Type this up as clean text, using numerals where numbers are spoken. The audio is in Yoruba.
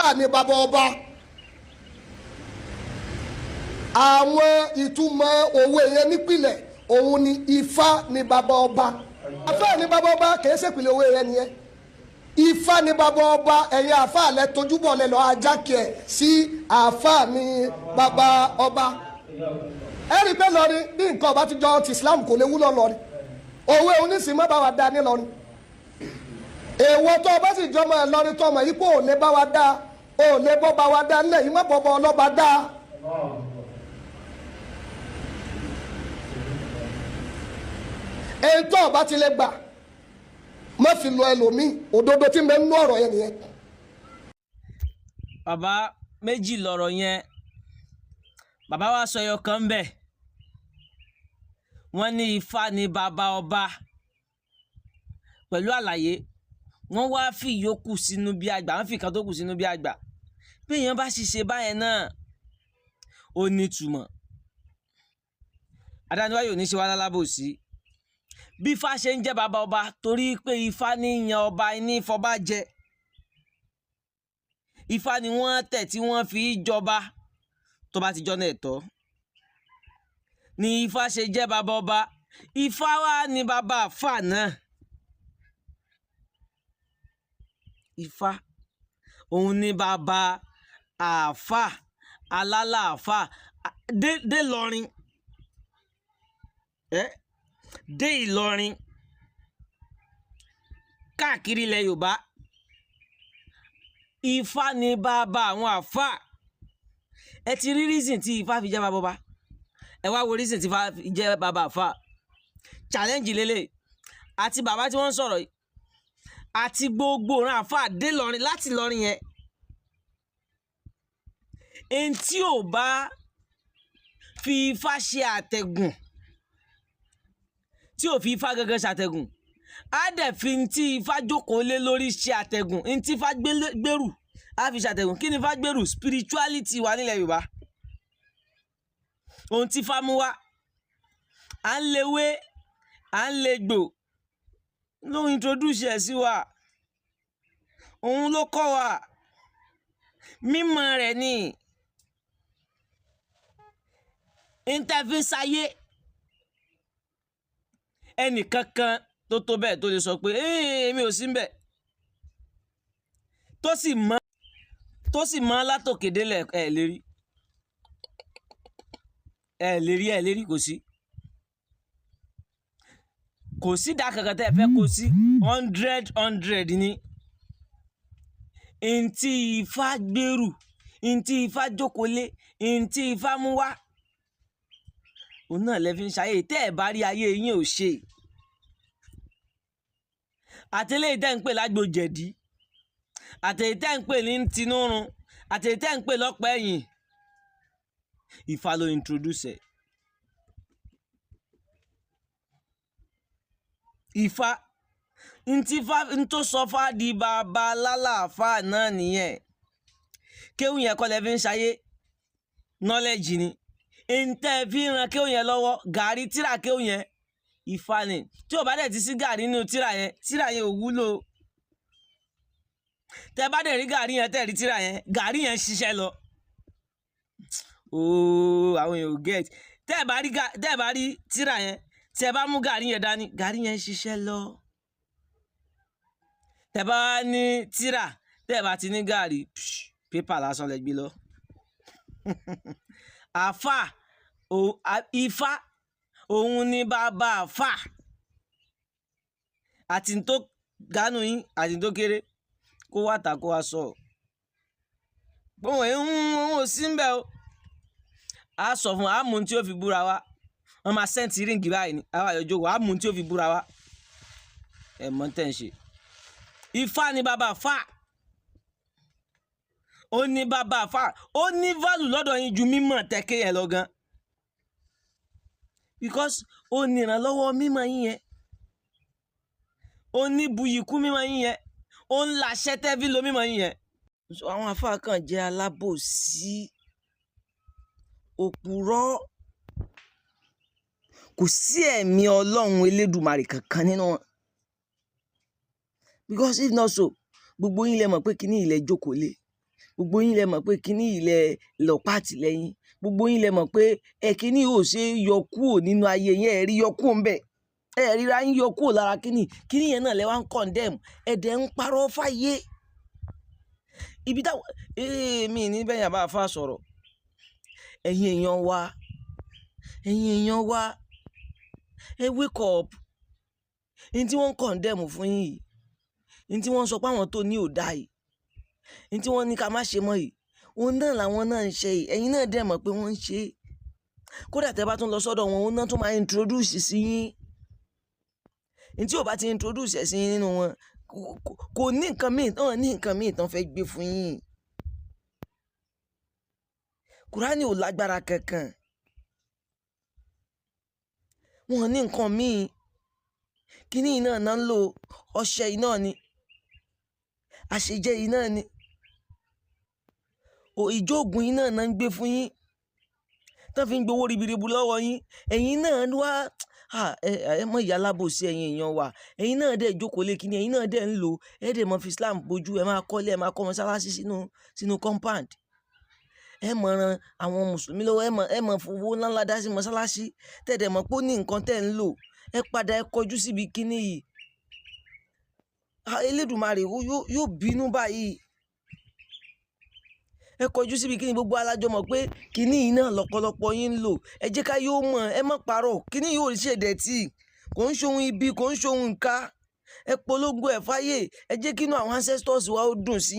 àfáà ni bàbá ọba àwọn ìtumọ̀ òwe yẹn nípìnlẹ̀ òun ni Ifá ni bàbá ọba àfáà ni bàbá ọba kìí ṣèpìlẹ̀ òwe yẹn nìyẹn Ifá ni bàbá ọba ẹ̀yin àfáà lẹ tojúbọ̀ lẹ lọ ajákẹ́ ẹ̀ sí àfáà ni bàbá ọba ẹ̀rí pé lọ́rin bí nǹkan ọba ti jọ ti Islam kò lè wúlò lọ́rin òwe onísìn má bá wa dá ní lọ́rin èèwọ̀ tó ọba sì jọmọ ẹ̀ lọ́rin tó ọmọ yìí kó ò lè bá wa dá ò lè bọ́ bá wa dá nílẹ̀ yìí má bọ́ bọ́ ọlọ́ba dá. èyí tó ọba ti lè gbà má fi lọ ẹlòmíì òdodo tí mo ń nú ọ̀rọ̀ yẹn nìyẹn. bàbá méjì lọ̀rọ̀ yẹn bàbá wa sọ ẹyọ kan bẹ́ẹ̀ wọ́n ní Ifá ni bàbá ọba pẹ̀lú àlàyé wọ́n wá fi ìyókù sínú bí àgbà wọ́n fi kan tó kù sínú bí àgbà bí èèyàn bá ṣiṣẹ́ báyẹn náà ó nítumọ̀ adániwáyé ò ní ṣe wá lálábòsí bí Ifá ṣe ń jẹ́ bàbá ọba torí pé Ifá ní yan ọba ní ìfọba jẹ Ifá ni wọ́n tẹ̀ tí wọ́n fi jọba tó bá ti jọ́nà ẹ̀tọ́ ni Ifá ṣe jẹ́ bàbá ọba Ifá wa ni bàbá àfà náà Ifá òun ni bàbá àfà alálàáfà dé lọrin dé Ìlọrin káàkiri ilẹ̀ Yorùbá Ifá ni bàbá àwọn àfà ẹ ti rí reason tí Ifá fi jẹ́ bàbá ọba ẹ wá wo reason tí Ifá fi jẹ́ bàbá àfà challenge lélẹ̀ àti bàbá tí wọ́n ń sọ̀rọ̀ yìí àti gbogbo ọ̀ràn àfà dé lọrin láti lọrin yẹn ẹni tí ò bá fi Ifá ṣe àtẹ̀gùn tí ò fi Ifá gangan ṣàtẹ̀gùn á dẹ̀ fi tí Ifá jókòó lé lórí ṣe àtẹ̀gùn ní tí Ifá gbèrú á fi ṣàtẹ̀gùn kí ni Ifá gbèrú spirituality wà nílẹ̀ Yorùbá ohun tí Ifá mú wá à ń lewé à ń legbò ló introduce ẹ̀ sí wa òun ló kọ́ wa mímọ̀ rẹ̀ ni interfíṣayé ẹnìkankan tó bẹ́ẹ̀ tó lè sọ pé èmi ò sí ń bẹ̀ tó sì mọ́ látòkèdélẹ̀ ẹ̀ lérí kò sí dá kankan tẹ́ ẹ fẹ́ kó sí 100 ní ntí Ifá gbèrú ntí Ifá jókòó lé ntí Ifá mú wá òun náà lẹ fi ń ṣayé tẹ́ ẹ bá rí ayé yín ò ṣe àtẹlẹ́ tẹ́ ń pè lágbo jẹ̀dí àtẹlẹ́ tẹ́ ń pè ní tinúrun àtẹlẹ́ tẹ́ ń pè lọ́pẹ́ ẹ̀yìn Ifá ló introduce ẹ̀ Ifá ntí Ifá ntó sọ Fá di bàbá lálàáfà náà nìyẹn kéwù yẹn kọ́ lẹ fi ń ṣayé knowledge ni ntẹ́ fi ń ran kéwù yẹn lọ́wọ́ gàrí tíra kéwù yẹn Ifá ni tí ò bá dẹ̀ ti sí gàrí nínú tíra yẹn ò wúlò tẹ́ bá dẹ̀ rí gàrí yẹn tẹ́ rí tíra yẹn gàrí yẹn ṣiṣẹ́ lọ ooo àwọn èèyàn ò get tẹ́ bá rí tíra yẹn tẹ́ bá mú gàrí yẹn dání gàrí yẹn ṣiṣẹ́ lọ tẹ́ bá ní tíra tẹ́ bá ti ní gàrí pépà lásán lẹ gbé lọ àfà Ifá òun ni bàbá àfà àti tó gánú yín àti tó kéré kó wá tà kó wá sọ gbọ́n ẹ̀ ń sí ń bẹ̀ o a sọ fún àmú tí ó fi búra wa wọ́n máa sẹ́ǹtì ríǹgì báyìí ni àwọn àyọjọ́ wò àmú tí ó fi búra wa ẹ̀ mọ́ tẹ̀ ń ṣe Ifá ni bàbá àfà ó ní bàbá àfà ó ní value lọ́dọ̀ yín ju mímọ̀ tẹ́kẹ́ yẹn lọ gan because ó ní ìrànlọ́wọ́ mímọ̀ yín yẹn ó ní buyìkú mímọ̀ yín yẹn ó ń láṣẹ tẹ́bí lo mímọ̀ yín yẹn àwọn àfà kan jẹ́ alábòsí òpùrọ́ kò sí ẹ̀mí Ọlọ́run Elédùmarè kankan nínú wọn because if not so gbogbo yín lè mọ̀ pé kíní ilẹ̀ jókòó lé gbogbo yín lẹ mọ̀ pé kíní ilẹ̀ lọ́pàá àtìlẹ́yìn, gbogbo yín lẹ mọ̀ pé kíní ò ṣe é yọ kúrò nínú ayé yẹn, rí yọ kúrò ńbẹ̀, ríra yín yọ kúrò lára kíní yẹn náà lẹ wá ń condemn, ẹ̀dẹ̀ ń parọ́ fáyé. Ibi táwọn mi ní bẹ́yìn àbá fà sọ̀rọ̀, ẹ̀yin èèyàn wa ẹ wake up. Ní tí wọ́n ń condemn fún yín yìí, ní tí wọ́n ń sọ pé àwọn tó ní ò dá yìí, ní tí wọ́n ní ká má ṣe mọ́ yìí, òun náà làwọn náà ń ṣe yìí, ẹ̀yin náà dẹ̀ mọ̀ pé wọ́n ń ṣe é. Kódà tẹ́ bá tún lọ sọ́dọ̀ wọn, òun náà tún máa introduce sí yín. Ní tí ò bá ti introduce ẹ̀ sí yín nínú wọn, kò ní nǹkan míì tán fẹ́ gbé fún yín. Kùránì ò lágbára kankan, wọn ní nǹkan míì, kíní iná náà ń lò, ọṣẹ iná ni, àṣejẹ iná ni, ìjóògùn iná náà ń gbé fún yín, tán fi ń gbowó ribiribu lọ́wọ́ yín. Ẹ̀yin náà wá ẹ mọ ìyá alábòsí, ẹ̀yin èèyàn wa, ẹ̀yin náà dẹ̀ jókòó lé kíní, ẹ̀yin náà dẹ̀ ń lò, ẹ dẹ̀ mọ fi Islam bójú, ẹ máa kọ́lé, ẹ máa kọ́ mọ́sálásí sínú compound, ẹ mọ̀ ran àwọn mùsùlùmí lọ́wọ́, ẹ mọ̀ fowó ńláńlá dá sí mọ́sálásí, tẹ̀dẹ̀ mọ̀ pé ó ní nǹkan tẹ̀ ń lò, ẹ padà ẹ kọjú síbi kíní yìí. Elédùmarè yóò bínú báyìí. Ẹ kọjú síbi kíní, gbogbo alájọ mọ̀ pé kíní yìí náà lọ́pọ̀lọpọ̀ yín ń lò. Ẹ jẹ́ ká yóò mọ̀, ẹ má parọ́, kíní yóò ṣe dẹ̀tí, kò ń ṣohun ibi, kò ń ṣohun nǹka. Ẹ polongo ẹ̀ fáyé, ẹ jẹ́ kínú àwọn ancestors wa ó dùn sí.